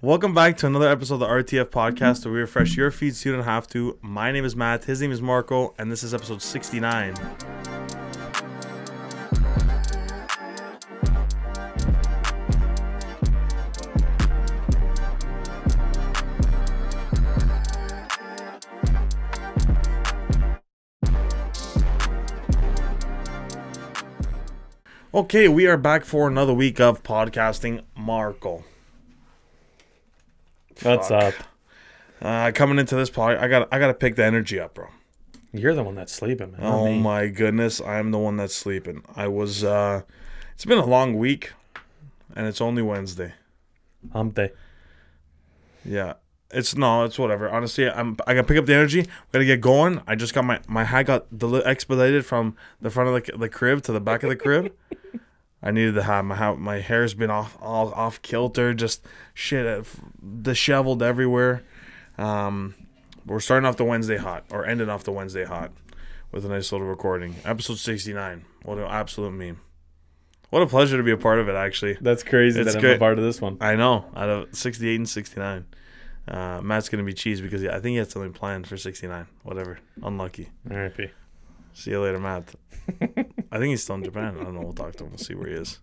Welcome back to another episode of the RTF podcast where we refresh your feed so you don't have to. My name is Matt, his name is Marco, and this is episode 69. Okay, we are back for another week of podcasting. Marco. What's up? Coming into this pod, I gotta pick the energy up, bro. You're the one that's sleeping, man. Oh my goodness, I'm the one that's sleeping. It's been a long week, and it's only Wednesday. Hump day. Yeah, it's whatever. Honestly, I gotta pick up the energy. We gotta get going. I just got my hat got expedited from the front of the crib to the back of the crib. I needed to have my hair's been off kilter, just shit disheveled everywhere. We're starting off the Wednesday hot, or ending off the Wednesday hot, with a nice little recording. Episode 69. What an absolute meme. What a pleasure to be a part of it, actually. That's crazy that I'm a part of this one. I know. Out of 68 and 69. Matt's going to be cheese because I think he had something planned for 69. Whatever. Unlucky. R.I.P. See you later, Matt. I think he's still in Japan. I don't know. We'll talk to him. We'll see where he is.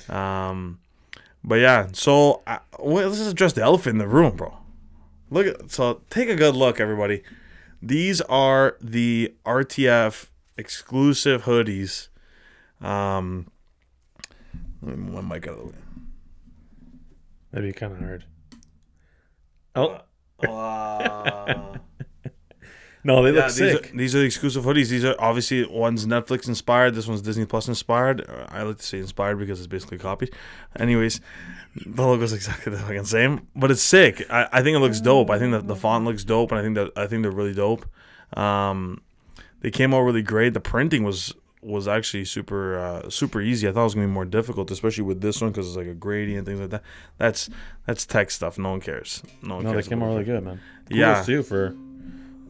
But yeah, so let's just address the elephant in the room, bro. Take a good look, everybody. These are the RTF exclusive hoodies. Let me move my mic out of the way. That'd be kind of hard. No, they look sick. These are the exclusive hoodies. These are obviously one's Netflix inspired. This one's Disney Plus inspired. I like to say inspired because it's basically copied. Anyways, the logo's exactly the fucking same, but it's sick. I think it looks dope. I think that the font looks dope, and I think they're really dope. They came out really great. The printing was actually super easy. I thought it was gonna be more difficult, especially with this one because it's like a gradient and things like that. That's tech stuff. No one cares. No, they came out really good, man. Kudos too for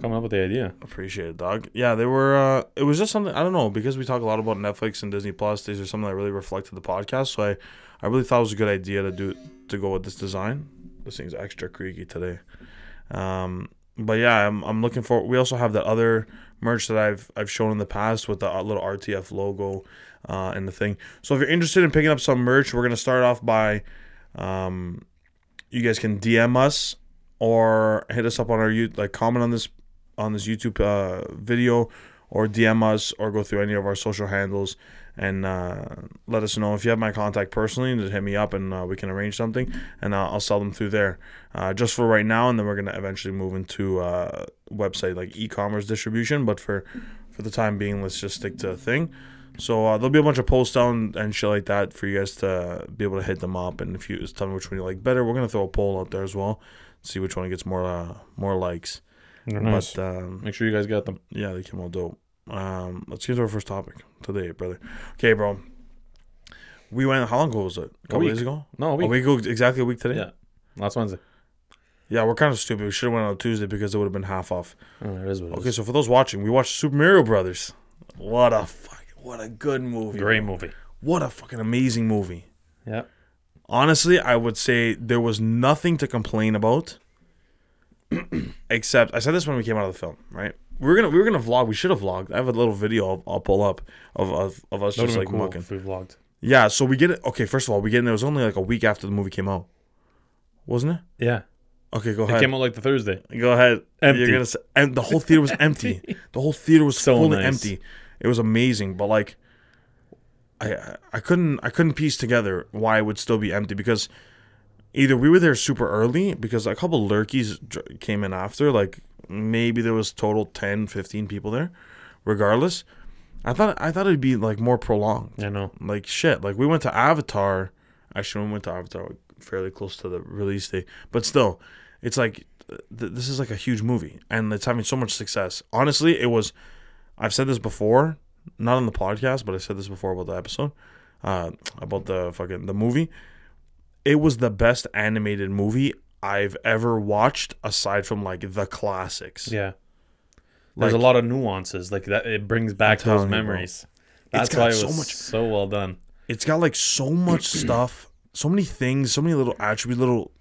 coming up with the idea. Appreciate it, dog. Yeah, they were. It was just something, I don't know, because we talk a lot about Netflix and Disney Plus. These are something that really reflected the podcast. So I really thought it was a good idea to go with this design. This thing's extra creaky today. But yeah, I'm looking for. We also have that other merch that I've shown in the past with the little RTF logo and the thing. So if you're interested in picking up some merch, we're gonna start off by, you guys can DM us or hit us up on our comment on this YouTube video, or DM us, or go through any of our social handles and let us know. If you have my contact personally, just hit me up and we can arrange something, and I'll sell them through there just for right now, and then we're going to eventually move into website like e-commerce distribution, but for the time being, let's just stick to a thing. So there'll be a bunch of posts down and shit like that for you guys to be able to hit them up, and if you just tell me which one you like better, we're going to throw a poll out there as well, see which one gets more likes. They're nice. But make sure you guys got them. Yeah, they came out dope. Let's get to our first topic today, brother. Okay, bro. We went. How long ago was it? A couple days ago? No, a week. A week ago, exactly a week today. Yeah, last Wednesday. Yeah, we're kind of stupid. We should have went on Tuesday because it would have been half off. Oh, it is what it okay, is. so for those watching, we watched Super Mario Brothers. What a good movie. Great movie. What a fucking amazing movie. Yeah. Honestly, I would say there was nothing to complain about. Except I said this when we came out of the film, right? We were gonna vlog. We should have vlogged. I have a little video I'll pull up of us just like mucking. If we vlogged. Yeah, so we get it. Okay, first of all, we get in there. It was only like a week after the movie came out, wasn't it? Yeah. Okay, go ahead. It came out like the Thursday. Go ahead. Empty. You're gonna say, and the whole theater was empty. The whole theater was so fully nice. empty. It was amazing, but like, I couldn't piece together why it would still be empty, because either we were there super early because a couple lurkies came in after, like maybe there was total 10, 15 people there. Regardless, I thought it'd be like more prolonged. I know. Like shit. Like we went to Avatar. Actually, we went to Avatar fairly close to the release date, but still, it's like this is like a huge movie and it's having so much success. Honestly, it was. I've said this before, not on the podcast, but I said this before about the episode, about the movie. It was the best animated movie I've ever watched, aside from like the classics. Yeah. There's a lot of nuances like that. It brings back those memories. That's why it was so well done. It's got like so much stuff, so many things, so many little attributes, little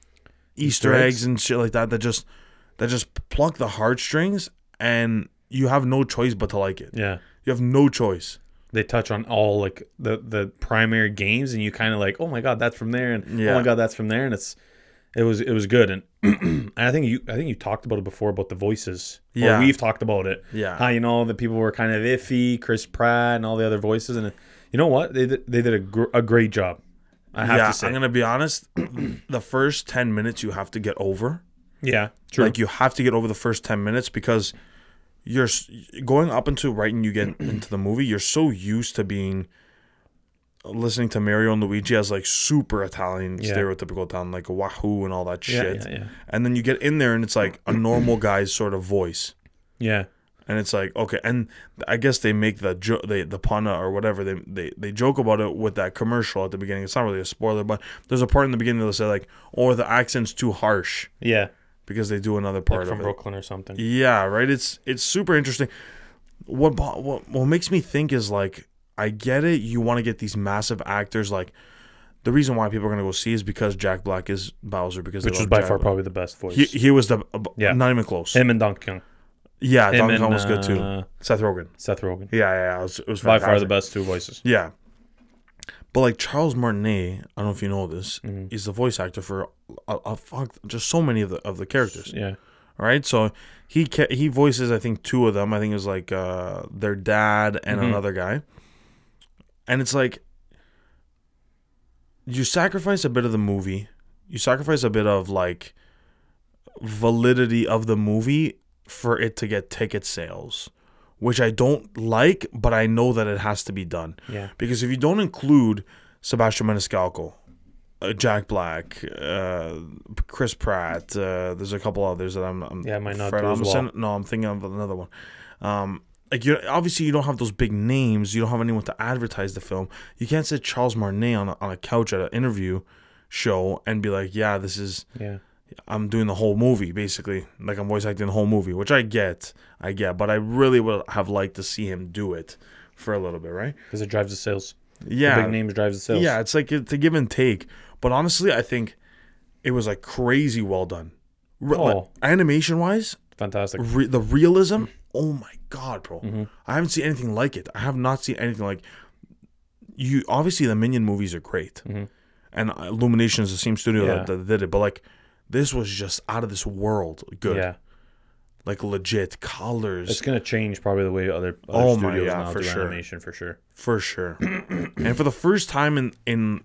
Easter eggs and shit like that just pluck the heartstrings, and you have no choice but to like it. Yeah. You have no choice. They touch on all like the primary games, and you kind of like, oh my god, that's from there, and oh my god, that's from there, and it was good. And and I think you talked about it before about the voices. Yeah, or we've talked about it. Yeah, how the people were kind of iffy, Chris Pratt and all the other voices, and you know what, they did a great job. I have to say. I'm gonna be honest. The first 10 minutes you have to get over. Yeah, true. Like you have to get over the first 10 minutes because you're going up into right when you get into the movie. You're so used to listening to Mario and Luigi as like super Italian stereotypical Italian, like wahoo and all that shit. Yeah. And then you get in there and it's like a normal guy's sort of voice. Yeah. And it's like, okay, and I guess they make the pun or whatever, they joke about it with that commercial at the beginning. It's not really a spoiler, but there's a part in the beginning they'll say like, oh, the accent's too harsh. Yeah. Because they do another part like from of it. Brooklyn or something. Yeah, right. It's super interesting. What makes me think is like, I get it. You want to get these massive actors. Like the reason why people are gonna go see is because Jack Black is Bowser. Because which was by far probably the best voice. He was not even close. Him and Donkey Kong. Yeah, Donkey Kong was good too. Seth Rogen. Yeah. It was by far the best two voices. Yeah. But like Charles Martinet, I don't know if you know this, he's the voice actor for just so many of the characters. Yeah. All right, so he voices I think two of them. I think it was like their dad and another guy. And it's like you sacrifice a bit of the movie, you sacrifice a bit of like validity of the movie for it to get ticket sales, which I don't like, but I know that it has to be done. Yeah. Because if you don't include Sebastian Maniscalco, Jack Black, Chris Pratt, there's a couple others that I'm might not Fred do as well. No, I'm thinking of another one. Like obviously you don't have those big names. You don't have anyone to advertise the film. You can't sit Charles Martinet on a couch at an interview show and be like, yeah, this is. Yeah. I'm doing the whole movie, basically. Like, I'm voice acting the whole movie, which I get. But I really would have liked to see him do it for a little bit, right? Because it drives the sales. Yeah. The big names drives the sales. Yeah, it's like it's a give and take. But honestly, I think it was like crazy well done. Like, animation-wise. Fantastic. The realism, oh my God, bro. I haven't seen anything like it. I have not seen anything like you. Obviously, the Minion movies are great. And Illumination is the same studio that did it. But like, this was just out of this world good. Yeah. Like legit colors. It's going to change probably the way other studios now for do sure. animation for sure. For sure. And for the first time in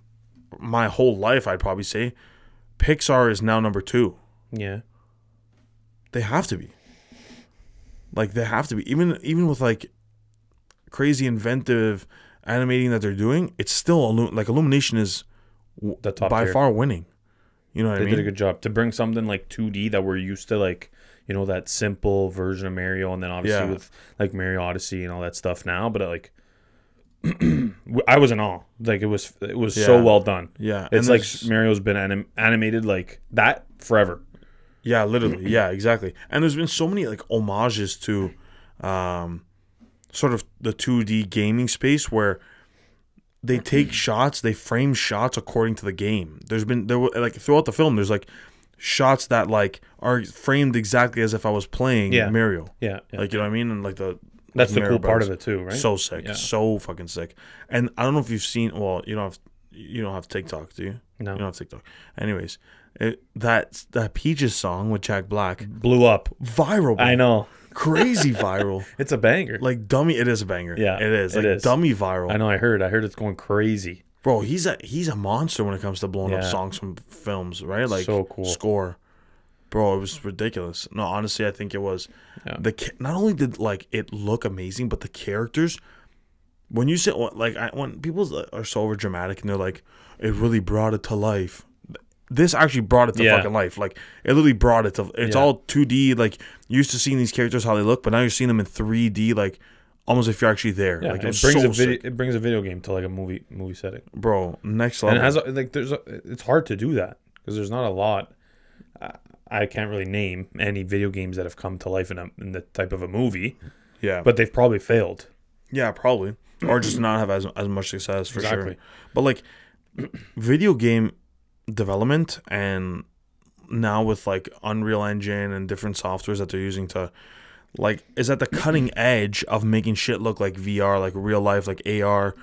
my whole life, I'd probably say Pixar is now number 2. Yeah. They have to be. Like they have to be. Even with like crazy inventive animating that they're doing, it's still like Illumination is the top by tier. Far winning. You know what I mean? They did a good job to bring something like 2D that we're used to, like, you know, that simple version of Mario, and then obviously with like Mario Odyssey and all that stuff now. But like, I was in awe. Like it was so well done. Yeah, it's like Mario's been animated like that forever. Yeah, literally. Yeah, exactly. And there's been so many like homages to, sort of the 2D gaming space where they take shots, they frame shots according to the game. There were like throughout the film, there's like shots that like are framed exactly as if I was playing Mario. Yeah. Like, you know what I mean? And like that's the Mario cool part of it too, right? So sick, so fucking sick. And I don't know if you've seen. Well, you don't have TikTok, do you? No, you don't have TikTok. Anyways, that Peaches song with Jack Black blew up, viral. Bro. I know. Crazy viral. It's a banger. Like dummy, it is a banger. Yeah, it is. It is dummy viral. I know. I heard it's going crazy. Bro, he's a monster when it comes to blowing up songs from films, right? Like so cool. Score. Bro, it was ridiculous. No, honestly, I think it was. Yeah. Not only did like it look amazing, but the characters. When you say when people are so over dramatic and they're like, it really brought it to life. This actually brought it to fucking life. Like it literally brought it to. It's all 2D. Like you're used to seeing these characters how they look, but now you're seeing them in 3D. Like almost if you're actually there. Yeah, like it brings it brings a video game to like a movie setting. Bro, next level. And it has it's hard to do that because there's not a lot. I can't really name any video games that have come to life in the type of a movie. Yeah, but they've probably failed. Yeah, probably, or just not have as much success for sure. But like, video game development and now with like Unreal Engine and different softwares that they're using to like is at the cutting edge of making shit look like VR, like real life, like AR.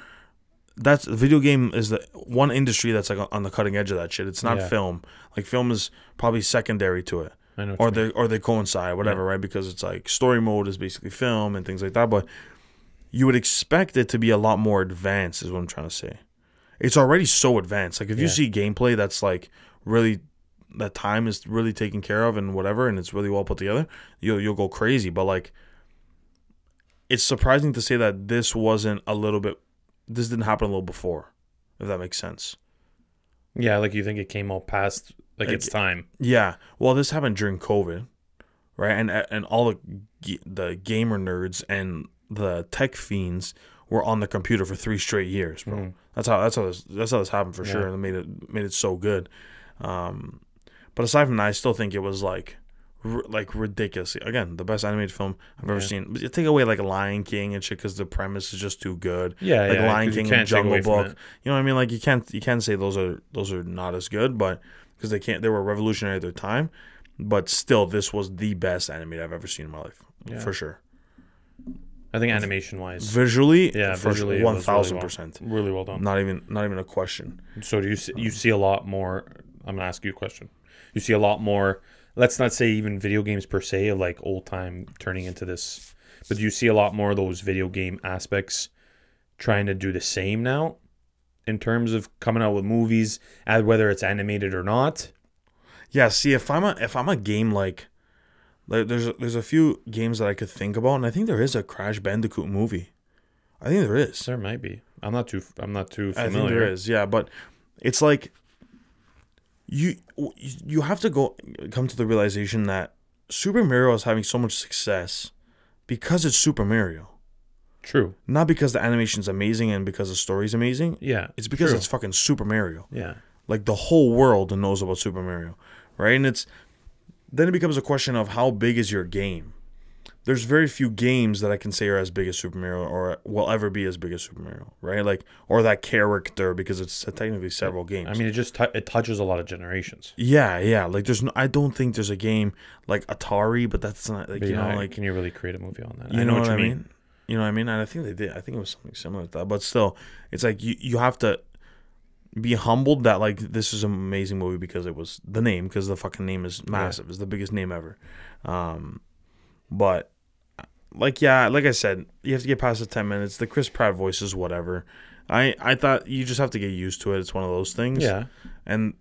That's video game is the one industry that's like on the cutting edge of that shit. It's not film. Like film is probably secondary to it. I know or they coincide, whatever, right? Because it's like story mode is basically film and things like that. But you would expect it to be a lot more advanced, is what I'm trying to say. It's already so advanced. Like if you see gameplay that's like really, that time is really taken care of and whatever, and it's really well put together, you'll go crazy. But like, it's surprising to say that this wasn't a little bit. This didn't happen a little before, if that makes sense. Yeah, like you think it came out past like its time. Yeah. Well, this happened during COVID, right? And all the gamer nerds and the tech fiends were on the computer for 3 straight years, bro. Mm. That's how this happened for sure. And it made it so good. But aside from that, I still think it was like ridiculously, again, the best animated film I've ever seen. But you take away like Lion King and shit because the premise is just too good. Yeah, like Lion King and Jungle Book. You know what I mean? Like you can't say those are not as good, but because they were revolutionary at their time. But still, this was the best animated I've ever seen in my life, for sure. I think animation wise, visually, visually, 1000%, really well done. Not even a question. So do you see a lot more? I'm gonna ask you a question. You see a lot more. Let's not say even video games per se, like old time turning into this, but do you see a lot more of those video game aspects trying to do the same now in terms of coming out with movies, whether it's animated or not? Yeah. See, if I'm a game like there's a few games that I could think about, and I think there is a Crash Bandicoot movie. I think there is. There might be. I'm not too familiar. I think there is. Yeah, but it's like. You have to come to the realization that Super Mario is having so much success because it's Super Mario. True. Not because the animation's amazing and because the story's amazing. Yeah. It's because it's fucking Super Mario. Yeah. Like the whole world knows about Super Mario, right? And then it becomes a question of how big is your game. There's very few games that I can say are as big as Super Mario or will ever be as big as Super Mario, right? Like, or that character, because it's technically several games. I mean, it touches a lot of generations. Yeah. Like, I don't think there's a game like Atari, but that's not like, like. Can you really create a movie on that? I know what you mean. You know what I mean? And I think they did. I think it was something similar to that. But still, it's like you have to be humbled that like this is an amazing movie because it was the name, because the fucking name is massive. It's the biggest name ever. But. Like I said, you have to get past the 10 minutes. The Chris Pratt voice is whatever. I thought you just have to get used to it. It's one of those things. Yeah. And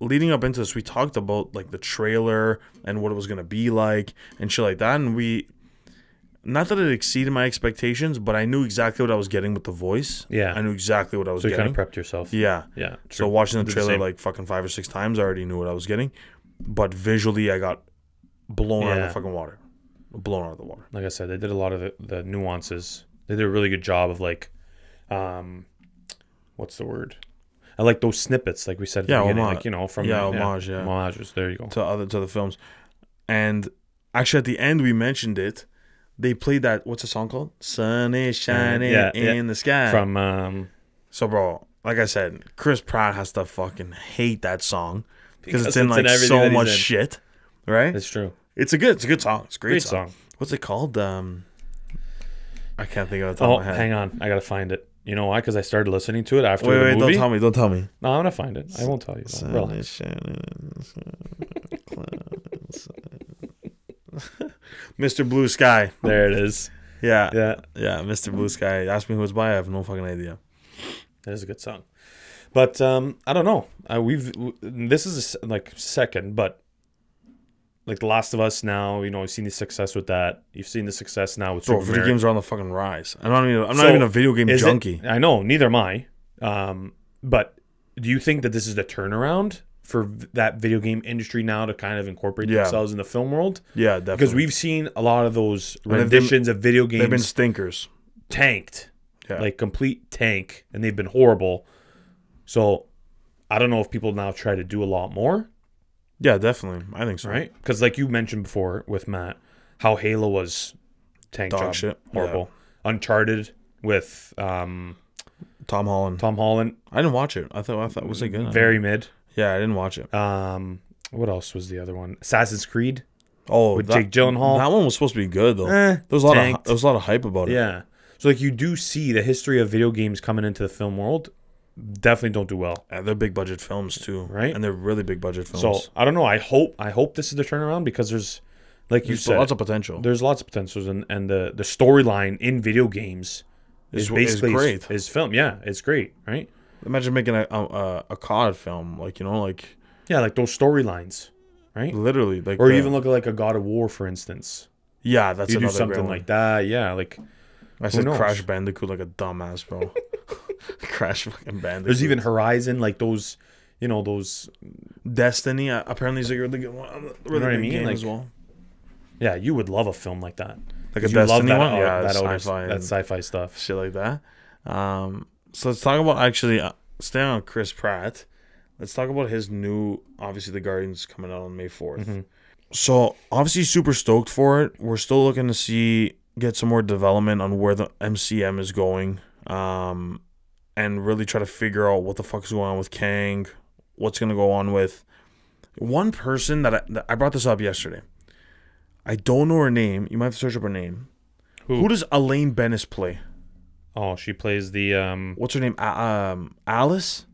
leading up into this, we talked about like the trailer and what it was gonna be like and shit like that. And not that it exceeded my expectations, but I knew exactly what I was getting with the voice. Yeah. I knew exactly what I was getting. So you kind of prepped yourself. Yeah. Yeah. So watching the trailer like fucking 5 or 6 times, I already knew what I was getting. But visually, I got blown out of the fucking water. Blown out of the water. Like I said, they did a lot of the nuances. They did a really good job of like, what's the word? I like those snippets, like we said. At the beginning, like from homages. There you go. To the films, and actually at the end we mentioned it. They played that. What's the song called? Sun is shining in the sky. From So, bro, like I said, Chris Pratt has to fucking hate that song because it's in like so much shit. Right? It's true. It's a good song. It's a great song. What's it called? I can't think of it. Oh, hang on. I gotta find it. You know why? Because I started listening to it after the movie. Don't tell me. No, I'm gonna find it. I won't tell you. Mr. Blue Sky. There it is. Yeah. Mr. Blue Sky. Ask me who it's by. I have no fucking idea. That is a good song. But I don't know. This is like second, but. Like The Last of Us now, you've seen the success with that. You've seen the success now with Super Mario. Video games are on the fucking rise. I'm not even a video game junkie. I know, neither am I. But do you think that this is the turnaround for that video game industry now to kind of incorporate themselves in the film world? Yeah, definitely. Because we've seen a lot of those renditions of video games. They've been stinkers. Tanked. Yeah. Like complete tank. And they've been horrible. So I don't know if people now try to do a lot more. Yeah, definitely. I think so. Right? Because like you mentioned before with Matt, how Halo was tank dog job. Shit. Horrible. Yeah. Uncharted with Tom Holland. I didn't watch it. I thought was it good? Very mid. Yeah, I didn't watch it. What else was the other one? Assassin's Creed. Oh, with Jake Gyllenhaal. That one was supposed to be good though. There was a lot of hype about it. Yeah. So like you do see the history of video games coming into the film world definitely don't do well. Yeah, they're big budget films too, right? And they're really big budget films. So I don't know. I hope this is the turnaround because there's, like you said, lots of potential. There's lots of potentials, and the storyline in video games is basically great. Is film. Yeah, it's great, right? Imagine making a COD film, like yeah, like those storylines, right? Literally, like, or even look at like a God of War, for instance. Yeah, that's you another do something like that. Yeah, like I said, Crash Bandicoot like a dumbass, bro. Crash fucking Bandicoot. There's even Horizon, like those, those Destiny. Apparently, is a really good one. Really you know what I mean? Game like, as well. Yeah, you would love a film like that. Like a Destiny one, that sci-fi stuff, shit like that. So let's talk about actually staying on Chris Pratt. Let's talk about his new, obviously the Guardians coming out on May 4th. Mm-hmm. So obviously super stoked for it. We're still looking to get some more development on where the MCM is going, and really try to figure out what the fuck is going on with Kang, what's gonna go on with one person that I brought this up yesterday. I don't know her name. You might have to search up her name. Who does Elaine Bennis play? Oh, she plays the what's her name? Alice.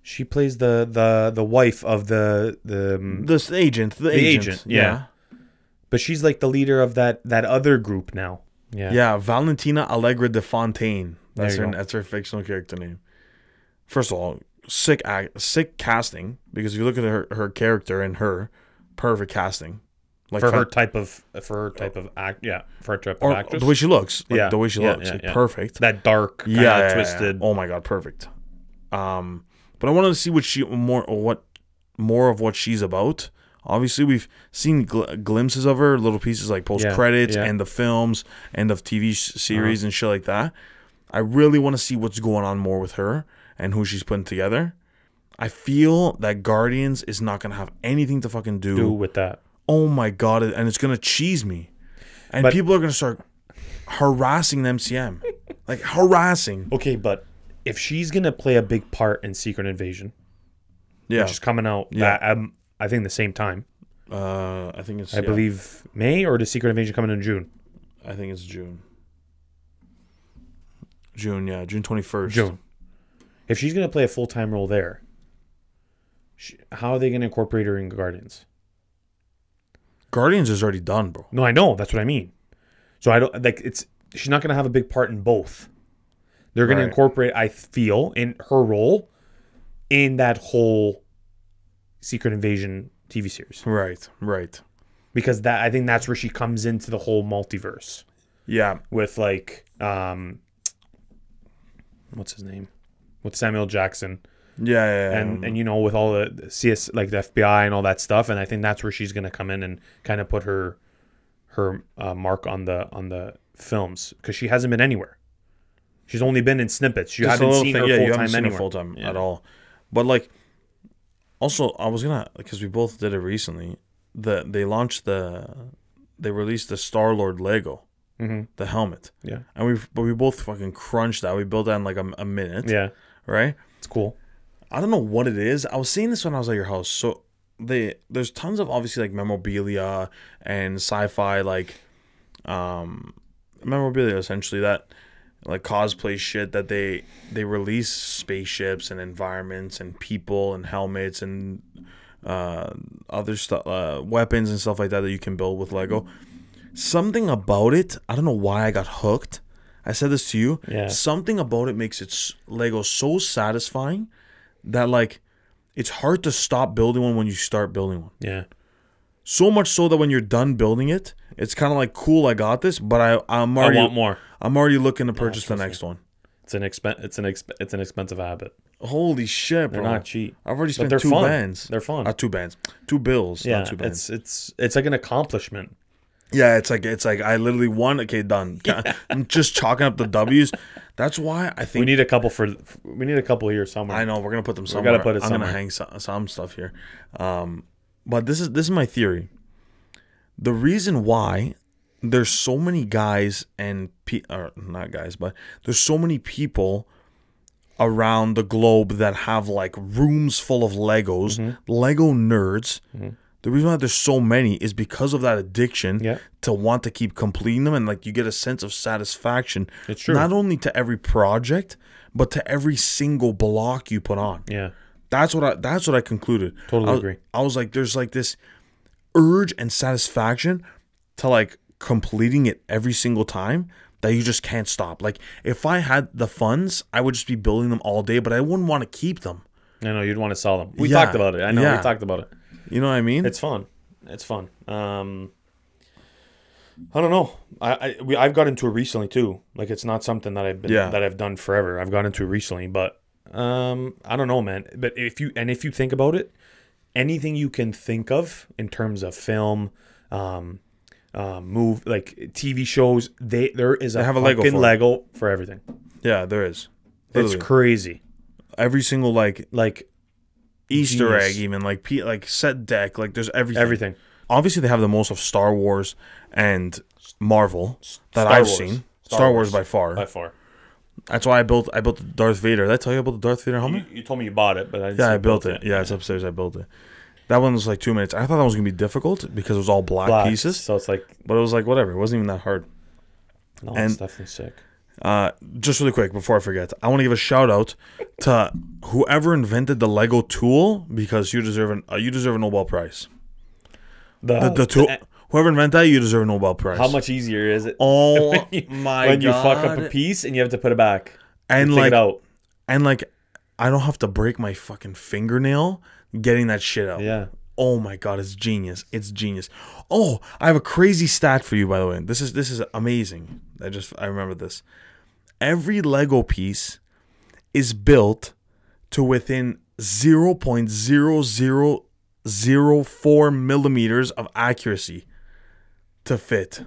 She plays the wife of the agent. The agent. Yeah. But she's like the leader of that other group now. Yeah. Yeah, Valentina Allegra de Fontaine. That's her fictional character name. First of all, sick casting, because if you look at her character and her, perfect casting. Like for her type of act, yeah, for her type of actress. The way she looks, the way she looks, perfect. That dark, twisted. Oh my god, perfect. But I wanted to see more of what she's about. Obviously, we've seen glimpses of her, little pieces like post credits, end of films, end of TV series, and shit like that. I really want to see what's going on more with her and who she's putting together. I feel that Guardians is not gonna have anything to fucking do with that. Oh my god, and it's gonna cheese me, and people are gonna start harassing the MCM, like harassing. Okay, but if she's gonna play a big part in Secret Invasion, which is coming out, I think the same time. I think it's. I believe May, or the Secret Invasion coming in June. I think it's June. June 21st. June. If she's gonna play a full-time role there, how are they gonna incorporate her in Guardians? Guardians is already done, bro. No, I know. That's what I mean. So I don't like it's. She's not gonna have a big part in both. They're gonna incorporate, I feel, in her role in that whole Secret Invasion TV series. Right. Because I think that's where she comes into the whole multiverse. Yeah. With like, what's his name? With Samuel Jackson. Yeah. And with all the CS, like the FBI and all that stuff, and I think that's where she's gonna come in and kind of put her mark on the films, because she hasn't been anywhere. She's only been in snippets. You haven't seen her full-time anywhere. Full-time at all. But like, also I was gonna, because we both did it recently. They released the Star-Lord Lego, the helmet. Yeah. And we both fucking crunched that. We built that in like a minute. Yeah. Right. It's cool. I don't know what it is. I was seeing this when I was at your house. So there's tons of obviously like memorabilia and sci-fi like memorabilia, essentially, that like cosplay shit that they release spaceships and environments and people and helmets and other stuff, weapons and stuff like that you can build with Lego. Something about it, I don't know why I got hooked. I said this to you. Yeah. Something about it makes Lego so satisfying that like it's hard to stop building one when you start building one. Yeah. So much so that when you're done building it, it's kind of like, cool, I got this, but I want more. I'm already looking to purchase the next one. It's an expensive habit. Holy shit, bro! They're not cheap. I've already spent two bands. They're fun. Not 2 bands, 2 bills. Yeah, not 2 bands. It's like an accomplishment. Yeah, it's like I literally won. Okay, done. I'm just chalking up the W's. That's why I think we need a couple here somewhere. I know we're gonna put them somewhere. We gotta put it I'm somewhere. gonna hang some stuff here. But this is my theory. The reason why there's so many guys and not guys, but there's so many people around the globe that have like rooms full of Legos, Lego nerds. The reason why there's so many is because of that addiction to want to keep completing them, and like you get a sense of satisfaction. It's true. Not only to every project, but to every single block you put on. Yeah. That's what I concluded. Totally agree. I was like, there's like this urge and satisfaction to like completing it every single time that you just can't stop. Like if I had the funds, I would just be building them all day, but I wouldn't want to keep them. I know you'd want to sell them. We talked about it. I know we talked about it. You know what I mean? It's fun. It's fun. I don't know. I've got into it recently too. Like it's not something that I've done forever. I've got into it recently, but I don't know, man. But if you think about it, anything you can think of in terms of film, move like TV shows, there is a fucking Lego for everything. Yeah, there is. Literally. It's crazy. Every single like Easter egg, even like set deck, like there's everything. Obviously, they have the most of Star Wars and Marvel that I've seen. Star Wars by far. By far. That's why I built the Darth Vader. Did I tell you about the Darth Vader helmet? You told me you bought it, but I built it. Yeah, it's upstairs. I built it. That one was like 2 minutes. I thought that was gonna be difficult because it was all black pieces. So it's like, but it was like whatever. It wasn't even that hard. No, it's definitely sick. Just really quick before I forget, I want to give a shout out to whoever invented the Lego tool, because you deserve a Nobel Prize. The tool, whoever invented that, you deserve a Nobel Prize. How much easier is it? Oh my god! When you fuck up a piece and you have to put it back and take it out. And like I don't have to break my fucking fingernail getting that shit out. Yeah. Oh my god, it's genius. It's genius. Oh, I have a crazy stat for you, by the way. This is amazing. I remember this. Every Lego piece is built to within 0.0004 millimeters of accuracy to fit.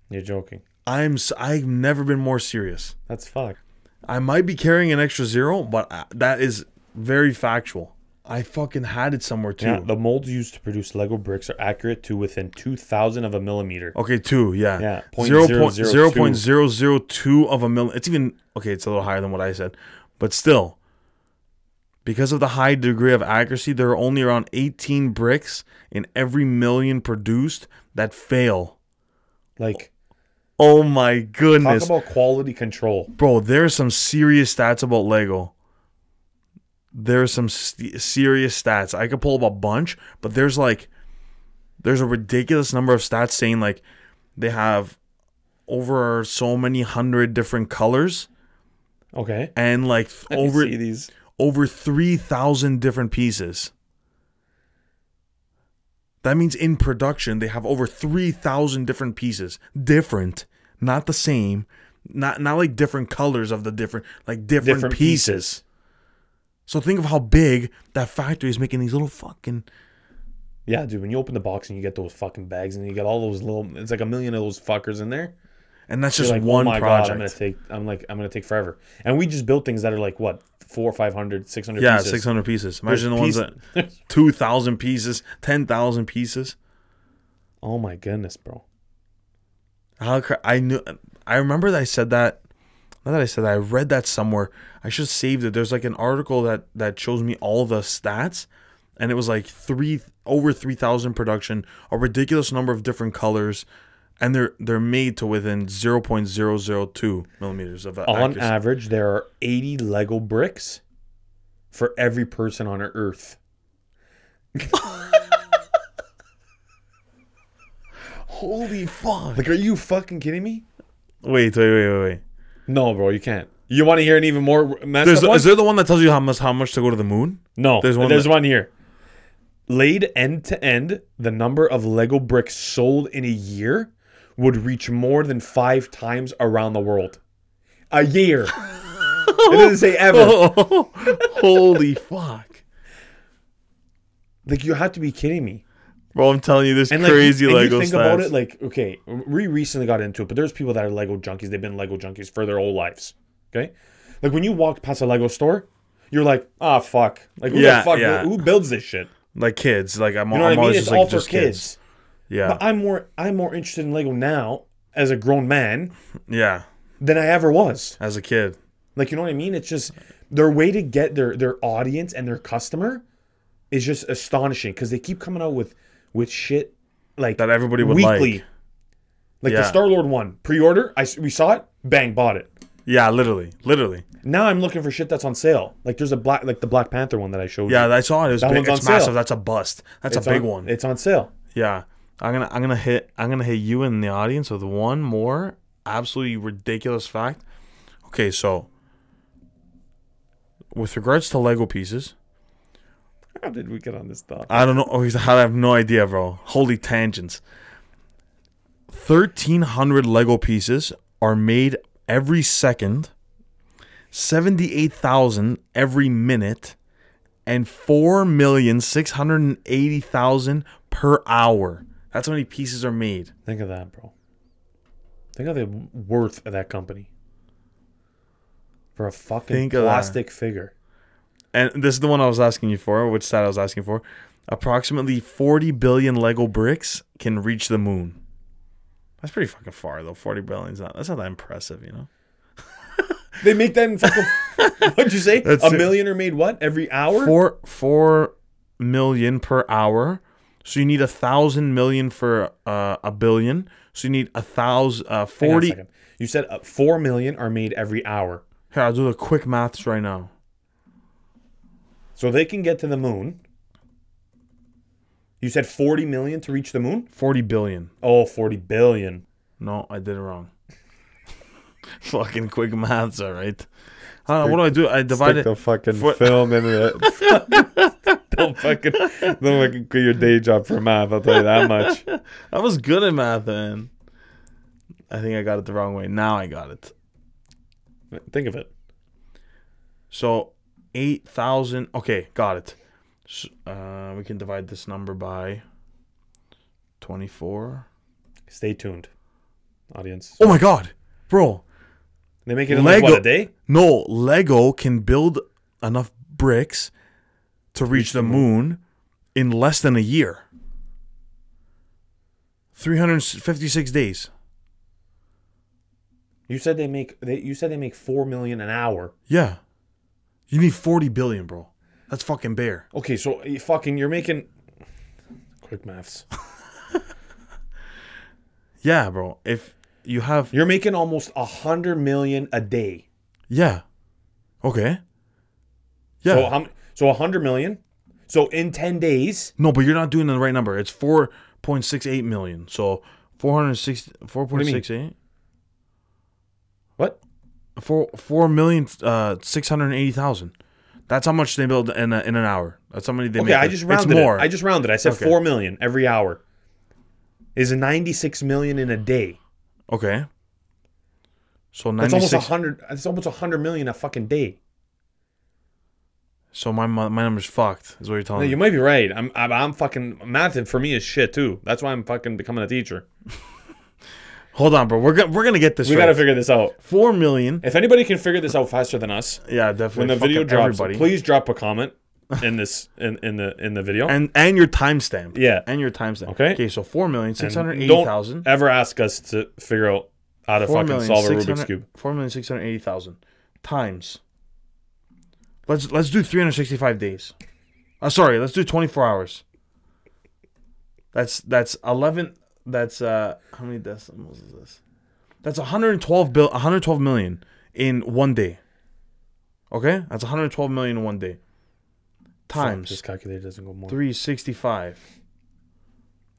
You're joking. I've never been more serious. That's fucked. I might be carrying an extra zero, but that is very factual. I fucking had it somewhere too. Yeah, the molds used to produce Lego bricks are accurate to within 2,000 of a millimeter. Okay, 2, yeah. Yeah, 0.002 of a millimeter. It's even, okay, it's a little higher than what I said. But still, because of the high degree of accuracy, there are only around 18 bricks in every million produced that fail. Like, oh my goodness. Talk about quality control. Bro, there's some serious stats about Lego. There's some serious stats. I could pull up a bunch, but there's a ridiculous number of stats saying like they have over so many hundred different colors. Okay. And like over 3,000 different pieces. That means in production they have over 3,000 different pieces. Different, not the same. Not like different colors of the different pieces. So think of how big that factory is making these little fucking... Yeah, dude, when you open the box and you get those fucking bags and you get all those little... It's like a million of those fuckers in there. And that's just like, one project. God, I'm gonna take forever. And we just built things that are like, what, 400, 500, 600 pieces? Yeah, 600 pieces. Imagine the ones that... 2,000 pieces, 10,000 pieces. Oh my goodness, bro. I remember that I said that... Not that I said that, I read that somewhere. I should have saved it. There's like an article that shows me all the stats, and it was like over 3,000 production, a ridiculous number of different colors, and they're made to within 0.002 millimeters of accuracy. On average, there are 80 Lego bricks for every person on Earth. Holy fuck! Like, are you fucking kidding me? Wait. No, bro, you can't. You want to hear an even more messed up one? Is there the one that tells you how much to go to the moon? No, there's one here. Laid end to end, the number of Lego bricks sold in a year would reach more than 5 times around the world. A year. It doesn't say ever. Holy fuck. Like, you have to be kidding me. Bro, I'm telling you, this crazy Lego you think stats. about it, like, okay, we recently got into it, but there's people that are Lego junkies. They've been Lego junkies for their whole lives. Okay? Like, when you walk past a Lego store, you're like, ah, fuck. Like, who the fuck? Yeah. Who builds this shit? Like kids. Like, I'm you know what I mean? always It's just all like, for just kids. Yeah. But I'm more interested in Lego now as a grown man. Yeah. Than I ever was. As a kid. Like, you know what I mean? It's just their way to get their audience and their customer is just astonishing because they keep coming out with shit like that everybody would weekly. Like Yeah. the Star-Lord one, pre-order, we saw it, bang, bought it. Yeah, literally. Now I'm looking for shit that's on sale. Like there's the Black Panther one that I showed you. Yeah, I saw it. It was That big. one's on It's massive. sale. That's a bust. That's It's a big on- one. It's on sale. Yeah. I'm gonna hit you in the audience with one more absolutely ridiculous fact. Okay, so with regards to Lego pieces, How did we get on this topic? I don't know. I have no idea, bro. Holy tangents. 1,300 Lego pieces are made every second, 78,000 every minute, and 4,680,000 per hour. That's how many pieces are made. Think of that, bro. Think of the worth of that company. For a fucking Think of that. plastic figure. And this is the one I was asking you for, which stat I was asking for. Approximately 40 billion Lego bricks can reach the moon. That's pretty fucking far, though. 40 billion is that's not that impressive, you know? They make that in fucking... What'd you say? That's a it. million are made what? Every hour? 4 million per hour. So you need 1,000 million for a billion. So you need 1,000... Hang on a 40... second. You said 4 million are made every hour. Here, I'll do the quick maths right now. So they can get to the moon. You said 40 million to reach the moon? 40 billion. Oh, 40 billion. No, I did it wrong. Fucking quick maths, all right. I don't know, what do? I divide it. the fucking for- film in it. don't fucking quit your day job for math, I'll tell you that much. I was good at math, man. I think I got it the wrong way. Now I got it. Think of it. So 8,000. Okay, got it. So, we can divide this number by 24. Stay tuned, audience. Oh my god, bro. They make it in like, what, a day? No, Lego can build enough bricks to reach the moon in less than a year. 356 days. You said they make 4 million an hour. Yeah. You need 40 billion, bro. That's fucking bare. Okay, so you're making quick maths. Yeah, bro. If you have... You're making almost 100 million a day. Yeah. Okay. Yeah. So 100 million. So in 10 days. No, but you're not doing the right number. It's 4.68 million. So 4.68. What? 4,680,000. That's how much they build in an hour. That's how many they make. Okay, I just rounded it's more. it. I just rounded. I said Okay. 4 million every hour. Is 96 million in a day. Okay. So That's 96. almost 100. That's almost 100 million a fucking day. So my number's fucked. Is what you're telling No, me. you might be right. I'm fucking math for me is shit too. That's why I'm fucking becoming a teacher. Hold on, bro. We're gonna get this. We right. got to figure this out. 4 million. If anybody can figure this out faster than us, Yeah, definitely. when the video Fucking drops, everybody. please drop a comment in this in the video. And your timestamp. Yeah. And your timestamp. Okay. Okay. So 4,680,000. Don't ever ask us to figure out how to fucking solve a Rubik's Cube. 4,680,000 times. Let's do 365 days. Sorry, let's do 24 hours. That's 11. That's how many decimals is this? That's 112 million in one day. Okay, that's 112 million in one day. Times This calculator doesn't go more. 365.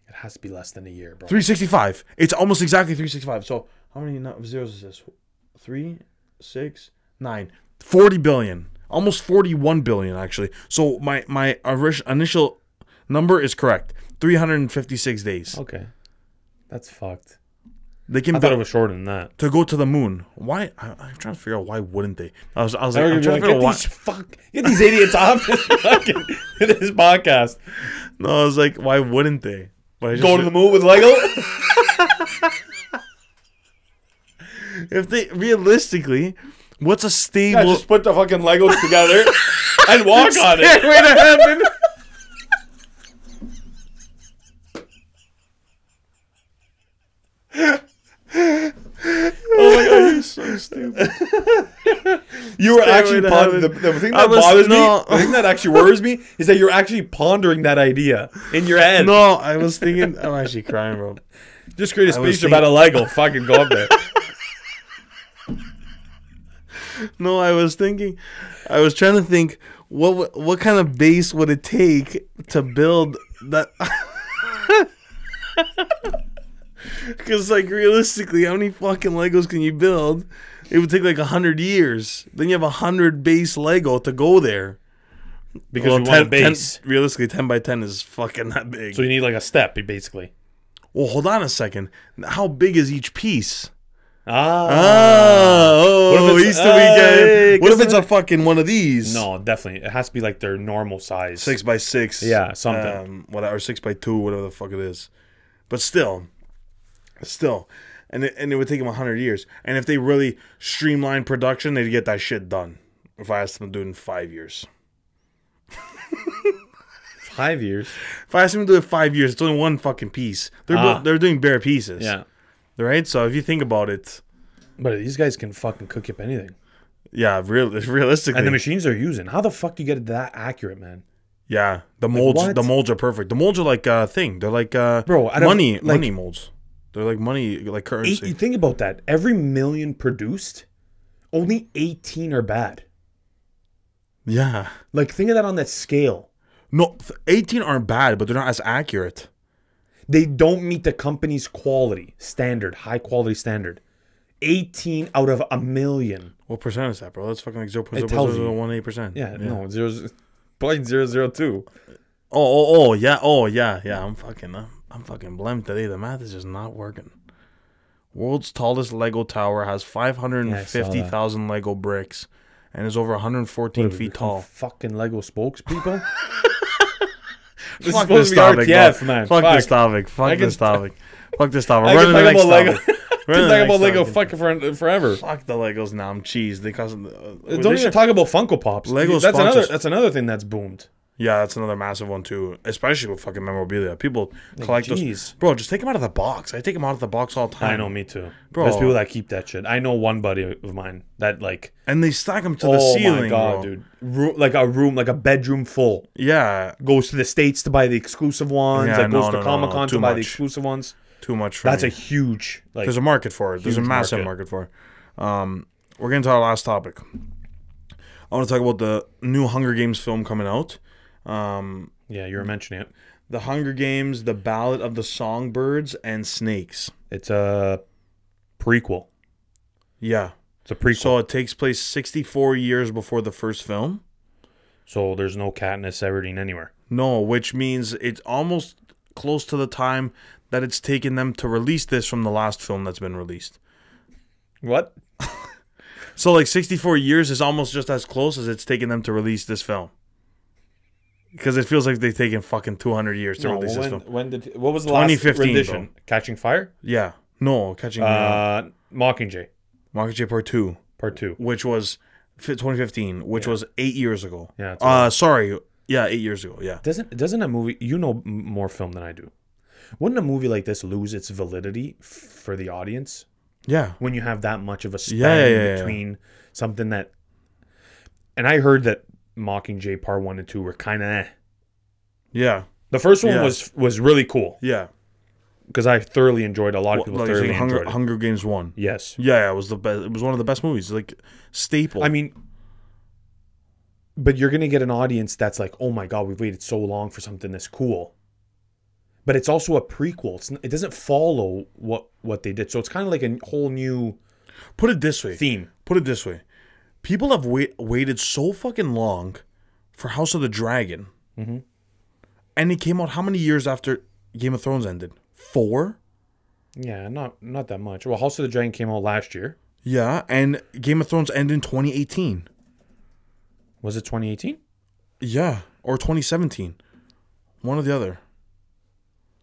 It has to be less than a year, bro. 365. It's almost exactly 365. So how many zeros is this? 3, 6, 9. 40 billion. Almost 41 billion, actually. So my initial number is correct. 356 days. Okay, that's fucked. They can I thought it build was shorter than that. to go to the moon. Why? I'm trying to figure out why wouldn't they? I was like, I'm Like, trying to figure out why. get these idiots off this fucking this podcast. No, I was like, why wouldn't they? But I just, Go to the moon with Lego. if they realistically, what's a Yeah, stable? just put the fucking Legos together and walk on it. Wait to heaven. Oh my god, You're so stupid. You were actually Stairway to pondering. Heaven. The thing that bothers me, the thing that actually worries me, is that you're actually pondering that idea in your head. No, I was thinking. I'm actually crying, bro. Just create a I was spaceship out of Lego. Fucking go up there. No, I was thinking. I was trying to think what kind of base would it take to build that. Because, like, realistically, how many fucking Legos can you build? It would take like 100 years. Then you have 100 base Lego to go there. Because you want a base. Realistically, 10 by 10 is fucking that big. So you need like a step, basically. Well, hold on a second. How big is each piece? Easter weekend. What if it's a fucking one of these? No, definitely. It has to be like their normal size. 6 by 6. Yeah, something. Or 6 by 2, whatever the fuck it is. But still. And it would take them 100 years. And if they really streamline production, they'd get that shit done. If I asked them to do it in 5 years. 5 years? If I asked them to do it in 5 years, it's only one fucking piece. They're doing bare pieces. Yeah. Right? So if you think about it. But these guys can fucking cook up anything. Yeah, realistically. And the machines they're using. How the fuck do you get it that accurate, man? Yeah. The molds are perfect. The molds are like a thing. They're like money molds. They're like money, like currency. You think about that. Every million produced, only 18 are bad. Yeah. Like, think of that on that scale. No, 18 aren't bad, but they're not as accurate. They don't meet the company's quality standard, high quality standard. 18 out of a million. What percent is that, bro? That's fucking like 0.018%. Yeah, no, 0.002. Yeah. I'm fucking blamed today. The math is just not working. World's tallest Lego tower has 550,000 Lego bricks and is over 114 feet tall. Fucking Lego spokespeople? This Fuck this topic, RTF, man. Fuck this topic. Fuck this topic. Fuck this topic. I We're running the next topic. Talk about Lego fucking forever. Fuck the Legos now. I'm cheesed. They cost. Don't even talk about Funko Pops. Lego that's another thing that's boomed. Yeah, that's another massive one too. Especially with fucking memorabilia. People collect those. Bro, just take them out of the box. I take them out of the box all the time. I know, me too. Bro, there's people that keep that shit. I know one buddy of mine that like. And they stack them to the ceiling. Oh my god, dude! Like a bedroom full. Yeah. Goes to the States to buy the exclusive ones. Yeah, goes to Comic Con to buy the exclusive ones. Too much for That's me. A huge like. There's a market for it. There's a massive market for it. We're getting to our last topic. I want to talk about the new Hunger Games film coming out. Yeah, you were mentioning it. The Hunger Games, The Ballad of the Songbirds and Snakes. It's a prequel. Yeah. It's a prequel. So it takes place 64 years before the first film. So there's no Katniss Everdeen anywhere. No, which means it's almost close to the time that it's taken them to release this from the last film that's been released. What? So like 64 years is almost just as close as it's taken them to release this film. Because it feels like they've taken fucking 200 years to release this film. What was the last rendition? Bro. Catching Fire? Yeah. No, Catching Mockingjay. Mockingjay Part 2. Part 2. Which was 2015, which was 8 years ago. Yeah. Sorry. Yeah, 8 years ago. Yeah. Doesn't a movie... You know more film than I do. Wouldn't a movie like this lose its validity for the audience? Yeah. When you have that much of a span between something that... And I heard that Mockingjay Part 1 and 2 were kind of Yeah. The first one was really cool. Yeah. Because I thoroughly enjoyed it. A lot of people thoroughly enjoyed it. Hunger Games 1. Yes. Yeah, it was the best. It was one of the best movies. Like, staple. I mean... But you're going to get an audience that's like, oh my god, we've waited so long for something this cool. But it's also a prequel. It doesn't follow what they did. So it's kind of like a whole new Put it this way. Theme. Put it this way. People have waited so fucking long for House of the Dragon. Mm-hmm. And it came out how many years after Game of Thrones ended? 4? Yeah, not that much. Well, House of the Dragon came out last year. Yeah, and Game of Thrones ended in 2018. Was it 2018? Yeah, or 2017. One or the other.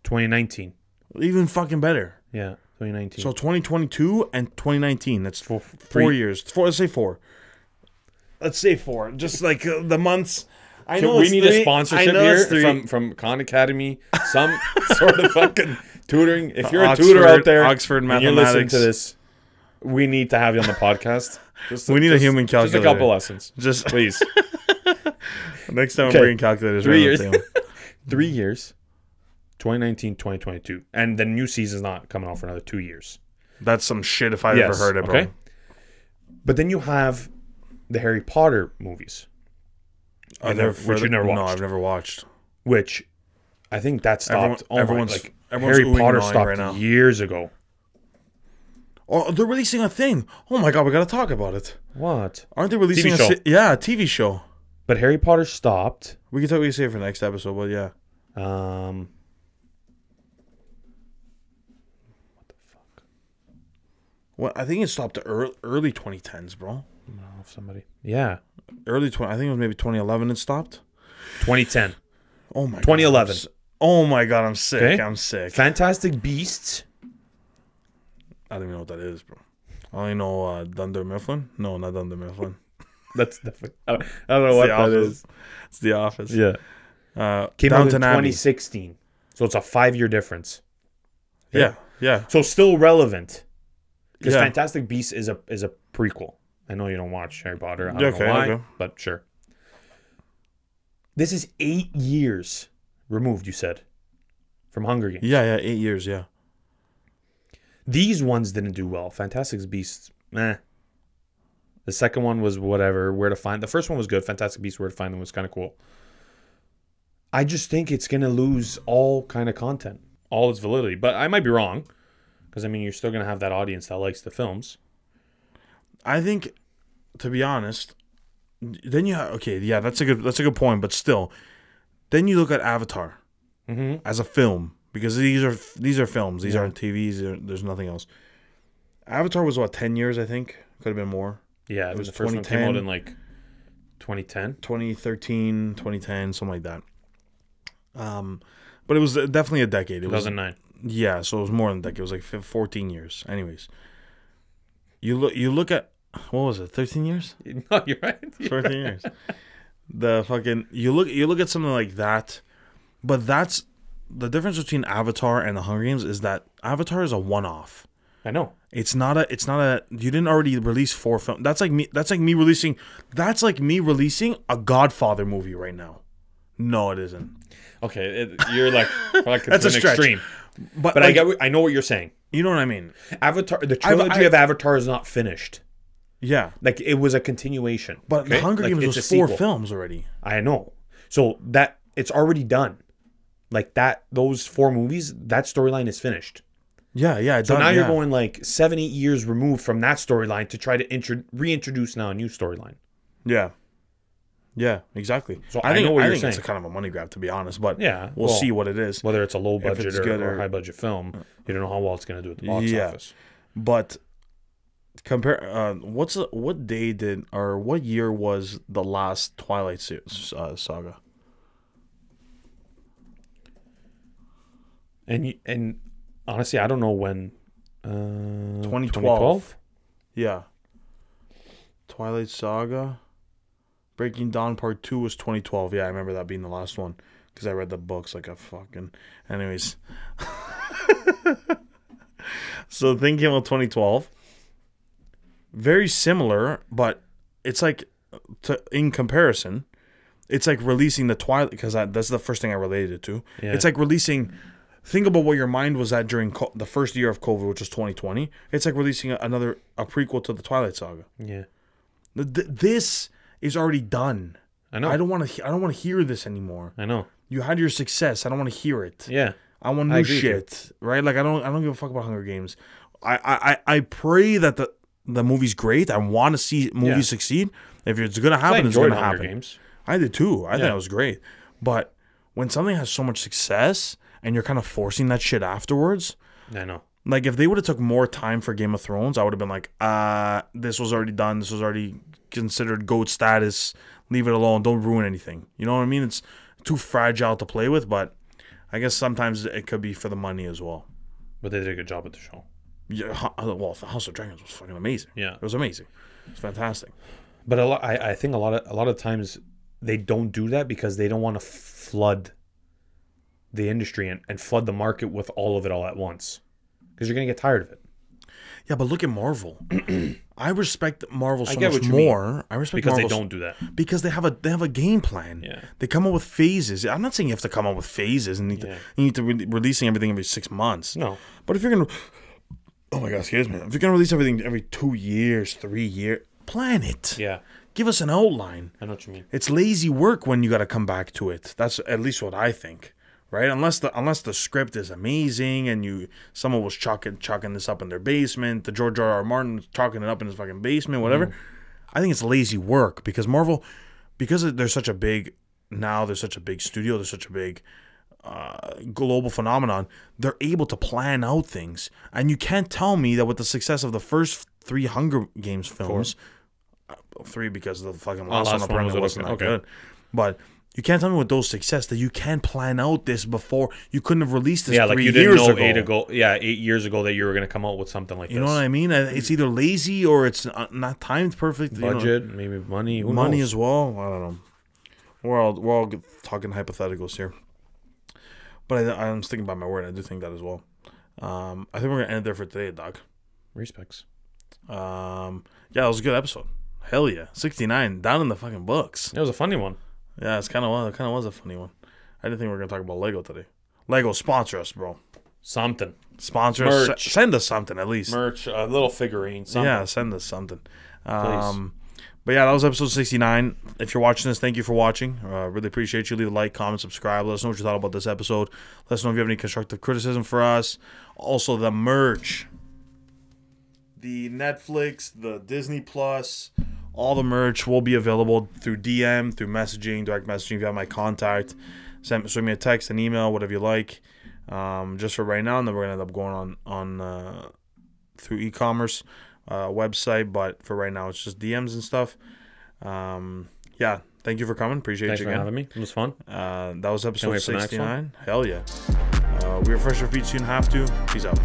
2019. Even fucking better. Yeah, 2019. So 2022 and 2019. That's 4 years. Let's say 4. Let's say 4. Just like the months. I know we need a sponsorship here from Khan Academy. Some sort of fucking tutoring. If you're a tutor out there, Oxford Mathematics. You're listening to this. we need to have you on the podcast. We need a human calculator. Just a couple lessons. Just Please. next time Okay. I'm bringing calculators. 3 right years. on the table. 3 years. 2019, 2022. And the new season's not coming out for another 2 years. That's some shit if I've ever heard it, bro. Okay. But then you have the Harry Potter movies. Which you never watched. No, I've never watched. Which I think that stopped. Everyone's Harry oohing Potter and ahhing stopped right now. years ago. Oh, they're releasing a thing. Oh my god, we gotta talk about it. What? Aren't they releasing TV show. a TV show? But Harry Potter stopped. We can say it for next episode, but yeah. What the fuck? Well, I think it stopped early 2010s, bro. I don't know if somebody. Yeah. I think it was maybe 2011 it stopped. 2010. Oh my 2011. god. Oh my god, I'm sick. Okay. I'm sick. Fantastic Beasts. I don't even know what that is, bro. I only know Dunder Mifflin. No, not Dunder Mifflin. That's the. I don't know what that is. It's The Office. Yeah. Came out in 2016. So it's a 5-year difference. Okay? Yeah. So still relevant. Because Yeah. Fantastic Beasts is a prequel. I know you don't watch Harry Potter. I don't know why, but sure. This is 8 years removed, you said, from Hunger Games. Yeah, 8 years, yeah. These ones didn't do well. Fantastic Beasts, meh. The second one was whatever. Where to Find. The first one was good. Fantastic Beasts, Where to Find Them was kind of cool. I just think it's going to lose all kind of content, all its validity. But I might be wrong, because I mean, you're still going to have that audience that likes the films. I think, to be honest, then you that's a good point, but still, then you look at Avatar as a film, because these are films. These aren't TVs. There's nothing else. Avatar was 10 years, I think. Could have been more. Yeah, it was the first one came out in 2010, 2013, 2010, something like that. But it was definitely a decade. It 2009. Yeah, so it was more than a decade. It was 14 years. Anyways, you look at, what was it? 13 years? No, you're right. 14 years. The fucking you look at something like that, but that's the difference between Avatar and the Hunger Games is that Avatar is a one-off. I know. It's not a you didn't already release 4 films. That's like me releasing a Godfather movie right now. No, it isn't. Okay, you're like That's a stretch. extreme. But I know what you're saying. You know what I mean? Avatar, the trilogy of Avatar is not finished. Yeah. Like, it was a continuation. But the Hunger Games was 4 films already. I know. So that it's already done. Like those 4 movies, that storyline is finished. Yeah. So now you're going 7-8 years removed from that storyline to try to reintroduce now a new storyline. Yeah, exactly. So I think it's a kind of a money grab, to be honest. But yeah, we'll see what it is. Whether it's a low budget or high budget film, you don't know how well it's going to do at the box office. But compare. What year was the last Twilight saga? And honestly, I don't know when. 2012. Yeah. Twilight Saga. Breaking Dawn Part 2 was 2012. Yeah, I remember that being the last one because I read the books like a fucking. Anyways. So the thing came out 2012. Very similar, but it's like, in comparison, it's like releasing the Twilight, because that's the first thing I related it to. Yeah. It's like releasing. Think about what your mind was at during the first year of COVID, which was 2020. It's like releasing a prequel to the Twilight Saga. Yeah. This is already done. I know. I don't want to hear this anymore. I know. You had your success. I don't want to hear it. Yeah. I want new shit. Right? Like I don't give a fuck about Hunger Games. I pray that the movie's great. I want to see movies succeed. If it's gonna happen, it's gonna happen. Games. I did too. I think it was great. But when something has so much success and you're kind of forcing that shit afterwards, I know. Like if they would have took more time for Game of Thrones, I would have been like, this was already done. This was already considered GOAT status. Leave it alone. Don't ruin anything. You know what I mean? It's too fragile to play with, but I guess sometimes it could be for the money as well. But they did a good job with the show. Yeah, well, House of Dragons was fucking amazing. Yeah, it was amazing. It's fantastic. But I think a lot of times they don't do that because they don't want to flood the industry and flood the market with all of it all at once, because you're gonna get tired of it. Yeah, but look at Marvel. I respect Marvel so get much what you more. I respect because Marvel they don't do that. because they have a game plan. Yeah. They come up with phases. I'm not saying you have to come up with phases and you need to releasing everything every 6 months. No. But if you're gonna, oh my God, excuse me. If you're gonna release everything every 2 years, 3 years, plan it. Yeah. Give us an outline. I know what you mean. It's lazy work when you got to come back to it. That's at least what I think, right? Unless the script is amazing and someone was chalking this up in their basement, the George R.R. Martin was chalking it up in his fucking basement, whatever. I think it's lazy work because Marvel, because they're such a big studio, they're such a big global phenomenon. They're able to plan out things, and you can't tell me that with the success of the first 3 Hunger Games films. 3 because the fucking last one apparently wasn't that good. But you can't tell me with those success that you can't plan out this before. You couldn't have released this 3 like you years didn't ago. know 8 years ago that you were going to come out with something like this. You know what I mean? It's either lazy or it's not timed perfect. Budget, maybe money. Who money knows? as well. I don't know. We're all talking hypotheticals here. But I'm sticking by my word. I do think that as well. I think we're going to end it there for today, Doc. Respects. Yeah, it was a good episode. Hell yeah. 69, down in the fucking books. It was a funny one. Yeah, it kind of was a funny one. I didn't think we were going to talk about Lego today. Lego, sponsor us, bro. Something. Sponsor us. Send us something, at least. Merch, a little figurine, something. Yeah, send us something. Please. But yeah, that was episode 69. If you're watching this, thank you for watching. Really appreciate you. Leave a like, comment, subscribe. Let us know what you thought about this episode. Let us know if you have any constructive criticism for us. Also, the merch. The Netflix, the Disney Plus, all the merch will be available through DM, through messaging, direct messaging. If you have my contact, send me a text, an email, whatever you like. Just for right now, and then we're gonna end up going on through e-commerce website. But for right now, it's just DMs and stuff. Yeah, thank you for coming. Appreciate Thanks you for again. having me. It was fun. That was episode wait for the next 69. Hell yeah. We refresh our feet soon. Have to. Peace out.